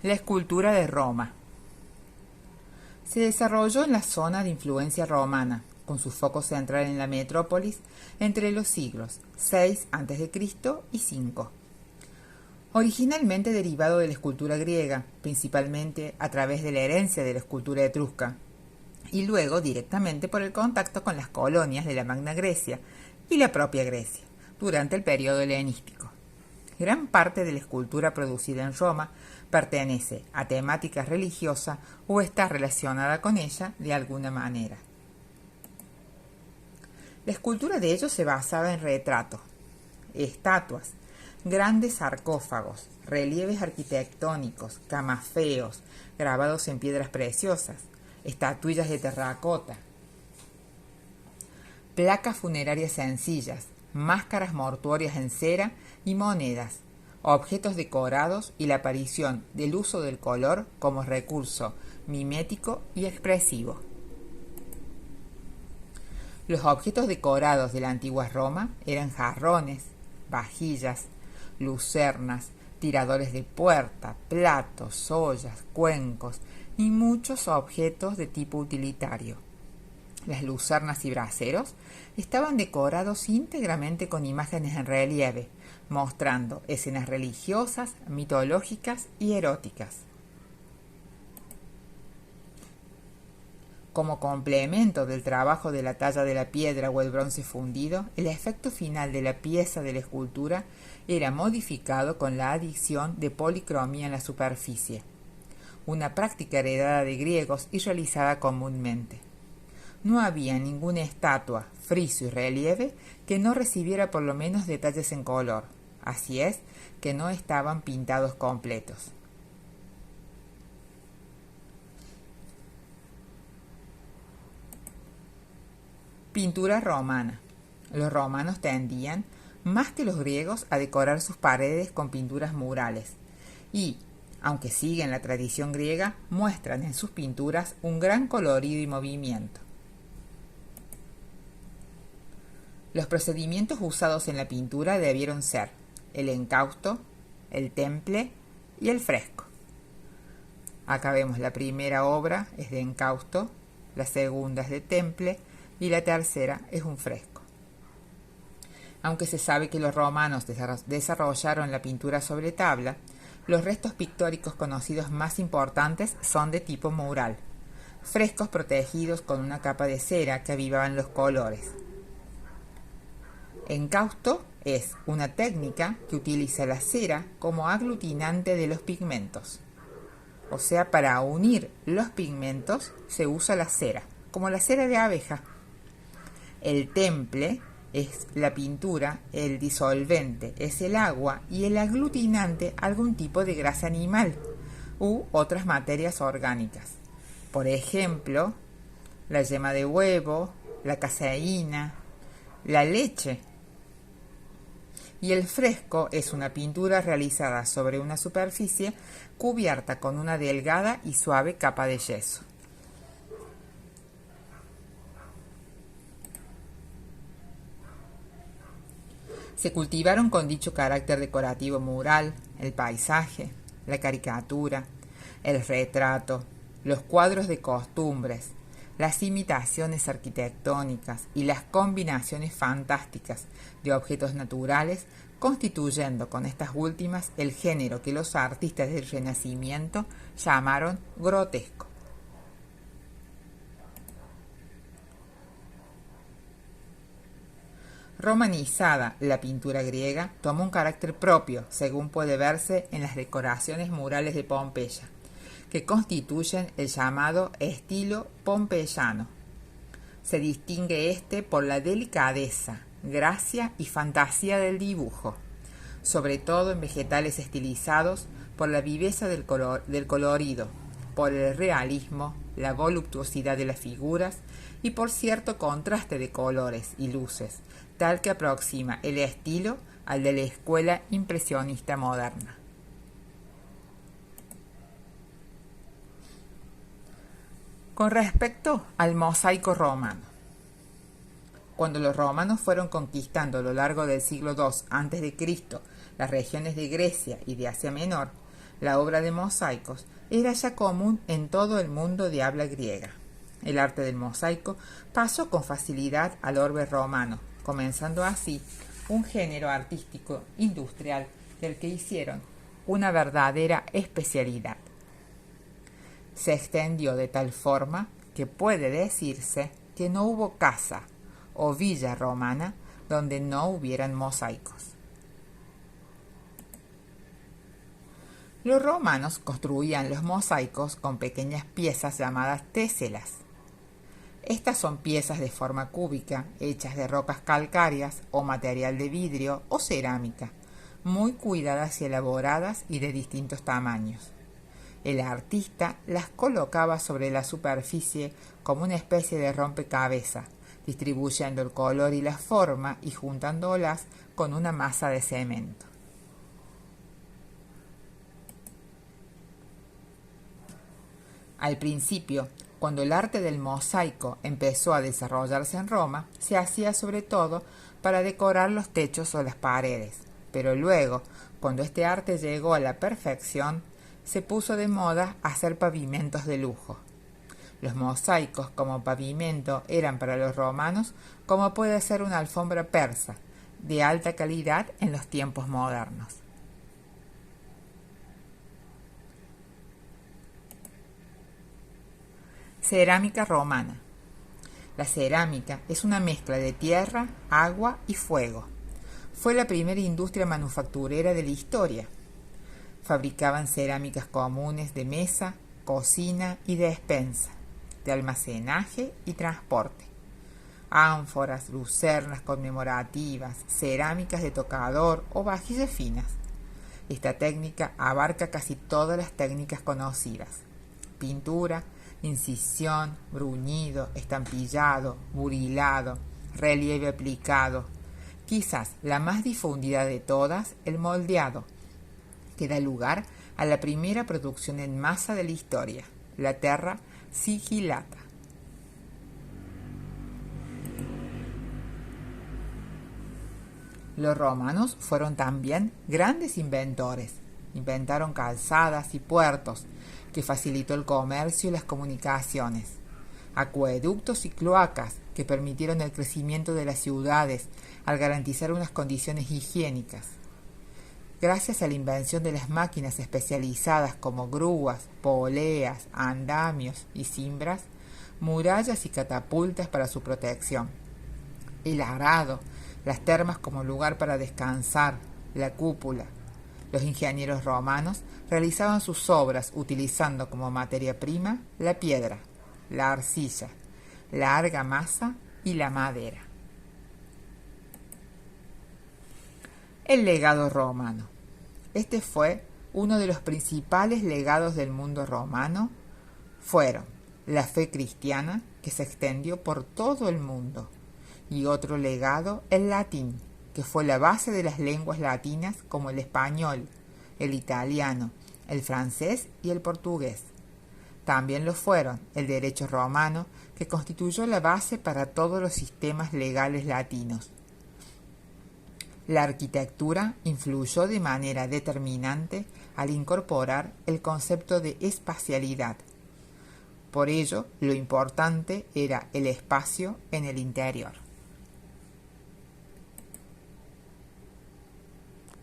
La escultura de Roma. Se desarrolló en la zona de influencia romana, con su foco central en la metrópolis, entre los siglos VI a.C. y V. Originalmente derivado de la escultura griega, principalmente a través de la herencia de la escultura etrusca, y luego directamente por el contacto con las colonias de la Magna Grecia y la propia Grecia, durante el periodo helenístico. Gran parte de la escultura producida en Roma pertenece a temática religiosa o está relacionada con ella de alguna manera. La escultura de ellos se basaba en retratos, estatuas, grandes sarcófagos, relieves arquitectónicos, camafeos, grabados en piedras preciosas, estatuillas de terracota, placas funerarias sencillas, máscaras mortuorias en cera y monedas, objetos decorados y la aparición del uso del color como recurso mimético y expresivo. Los objetos decorados de la antigua Roma eran jarrones, vajillas, lucernas, tiradores de puerta, platos, ollas, cuencos y muchos objetos de tipo utilitario. Las lucernas y braseros estaban decorados íntegramente con imágenes en relieve, mostrando escenas religiosas, mitológicas y eróticas. Como complemento del trabajo de la talla de la piedra o el bronce fundido, el efecto final de la pieza de la escultura era modificado con la adición de policromía en la superficie, una práctica heredada de griegos y realizada comúnmente. No había ninguna estatua, friso y relieve que no recibiera por lo menos detalles en color, así es que no estaban pintados completos. Pintura romana. Los romanos tendían, más que los griegos, a decorar sus paredes con pinturas murales y, aunque siguen la tradición griega, muestran en sus pinturas un gran colorido y movimiento. Los procedimientos usados en la pintura debieron ser el encausto, el temple y el fresco. Acá vemos la primera obra es de encausto, la segunda es de temple y la tercera es un fresco. Aunque se sabe que los romanos desarrollaron la pintura sobre tabla, los restos pictóricos conocidos más importantes son de tipo mural, frescos protegidos con una capa de cera que avivaban los colores. Encausto es una técnica que utiliza la cera como aglutinante de los pigmentos. O sea, para unir los pigmentos se usa la cera, como la cera de abeja. El temple es la pintura, el disolvente es el agua y el aglutinante algún tipo de grasa animal u otras materias orgánicas. Por ejemplo, la yema de huevo, la caseína, la leche. Y el fresco es una pintura realizada sobre una superficie cubierta con una delgada y suave capa de yeso. Se cultivaron con dicho carácter decorativo mural, el paisaje, la caricatura, el retrato, los cuadros de costumbres, las imitaciones arquitectónicas y las combinaciones fantásticas de objetos naturales, constituyendo con estas últimas el género que los artistas del Renacimiento llamaron grotesco. Romanizada, la pintura griega tomó un carácter propio, según puede verse en las decoraciones murales de Pompeya, que constituyen el llamado estilo pompeyano. Se distingue este por la delicadeza, gracia y fantasía del dibujo, sobre todo en vegetales estilizados, por la viveza del colorido, por el realismo, la voluptuosidad de las figuras y por cierto contraste de colores y luces, tal que aproxima el estilo al de la escuela impresionista moderna. Con respecto al mosaico romano, cuando los romanos fueron conquistando a lo largo del siglo II a.C. las regiones de Grecia y de Asia Menor, La obra de mosaicos era ya común en todo el mundo de habla griega. El arte del mosaico pasó con facilidad al orbe romano, comenzando así un género artístico industrial del que hicieron una verdadera especialidad. Se extendió de tal forma que puede decirse que no hubo casa o villa romana donde no hubieran mosaicos. Los romanos construían los mosaicos con pequeñas piezas llamadas téselas. Estas son piezas de forma cúbica, hechas de rocas calcáreas o material de vidrio o cerámica, muy cuidadas y elaboradas y de distintos tamaños. El artista las colocaba sobre la superficie como una especie de rompecabezas, distribuyendo el color y la forma y juntándolas con una masa de cemento. Al principio, cuando el arte del mosaico empezó a desarrollarse en Roma, se hacía sobre todo para decorar los techos o las paredes, pero luego, cuando este arte llegó a la perfección, se puso de moda hacer pavimentos de lujo. Los mosaicos como pavimento eran para los romanos como puede ser una alfombra persa, de alta calidad en los tiempos modernos. Cerámica romana. La cerámica es una mezcla de tierra, agua y fuego. Fue la primera industria manufacturera de la historia. Fabricaban cerámicas comunes de mesa, cocina y de despensa, de almacenaje y transporte. Ánforas, lucernas conmemorativas, cerámicas de tocador o vajillas finas. Esta técnica abarca casi todas las técnicas conocidas: pintura, incisión, bruñido, estampillado, burilado, relieve aplicado. Quizás la más difundida de todas, el moldeado, que da lugar a la primera producción en masa de la historia, la terra sigillata. Los romanos fueron también grandes inventores. Inventaron calzadas y puertos, que facilitó el comercio y las comunicaciones, acueductos y cloacas, que permitieron el crecimiento de las ciudades al garantizar unas condiciones higiénicas. Gracias a la invención de las máquinas especializadas como grúas, poleas, andamios y cimbras, murallas y catapultas para su protección, el arado, las termas como lugar para descansar, la cúpula. Los ingenieros romanos realizaban sus obras utilizando como materia prima la piedra, la arcilla, la argamasa y la madera. El legado romano. Este fue uno de los principales legados del mundo romano. Fueron la fe cristiana, que se extendió por todo el mundo, y otro legado, el latín, que fue la base de las lenguas latinas como el español, el italiano, el francés y el portugués. También lo fueron el derecho romano, que constituyó la base para todos los sistemas legales latinos. La arquitectura influyó de manera determinante al incorporar el concepto de espacialidad. Por ello, lo importante era el espacio en el interior.